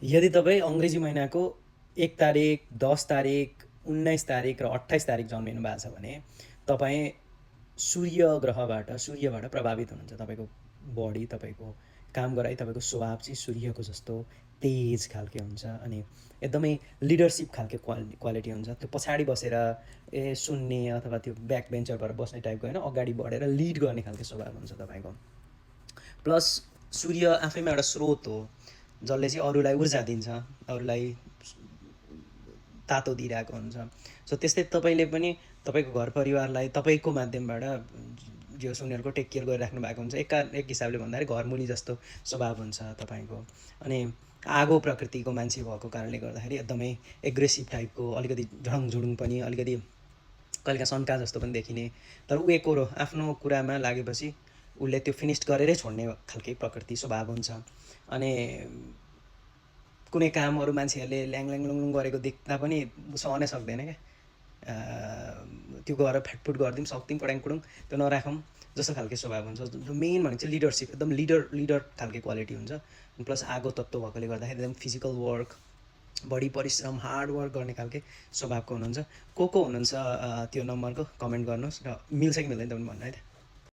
यदि तपाईँ अङ्ग्रेजी महिनाको 1 तारिक, 10 तारिक, 19 तारिक र 28 तारिक जन्मिनु भएको छ भने तपाईँ सूर्यबाट प्रभावित हुनुहुन्छ। तपाईँको बडी, तपाईँको काम गराइ, तपाईँको स्वभाव चाहिँ सूर्यको जस्तो तेज खालके हुन्छ अनि एकदमै लिडरसिप खालके क्वालिटी हुन्छ। त्यो पछाडि बसेर सुन्ने अथवा त्यो ब्याक बेन्चर भएर बस्ने टाइपको होइन, अगाडि बढेर लिड गर्ने खालके स्वभाव हुन्छ तपाईँको। प्लस सूर्य आफैमा एउटा स्रोत हो जसले चाहिँ अरूलाई ऊर्जा दिन्छ, अरूलाई तातो दिइरहेको हुन्छ। सो त्यस्तै तपाईँले पनि तपाईँको घर परिवारलाई तपाईँको माध्यमबाट जो उनीहरूको टेक केयर गरिराख्नु भएको हुन्छ। एक हिसाबले भन्दाखेरि घरमुली जस्तो स्वभाव हुन्छ तपाईँको। अनि आगो प्रकृतिको मान्छे भएको कारणले गर्दाखेरि एकदमै एग्रेसिभ टाइपको, अलिकति झडङझुडुङ पनि, अलिकति कहिलेकाहीँ शङ्का जस्तो पनि देखिने। तर ऊ एकोरो आफ्नो कुरामा लागेपछि उसले त्यो फिनिस्ड गरेरै छोड्ने खालके प्रकृति स्वभाव हुन्छ। अनि कुनै काम अरू मान्छेहरूले ल्याङल्याङ गरेको देख्दा पनि सहनै सक्दैन क्या। त्यो गएर फ्याटफुट गरिदिउँ, सक्दिउँ, पड्याङपुडुङ त्यो नराखौँ जस्तो खालके स्वभाव हुन्छ। मेन भनेको चाहिँ लिडरसिप, एकदम लिडर खालके क्वालिटी हुन्छ। प्लस आगो तत्त्व भएकोले गर्दाखेरि एकदम फिजिकल वर्क, बढी परिश्रम, हार्ड वर्क गर्ने खालके स्वभावको हुनुहुन्छ। को हुनुहुन्छ त्यो नम्बरको कमेन्ट गर्नुहोस् र मिल्छ कि मिल्दैन त पनि भन्नु है त।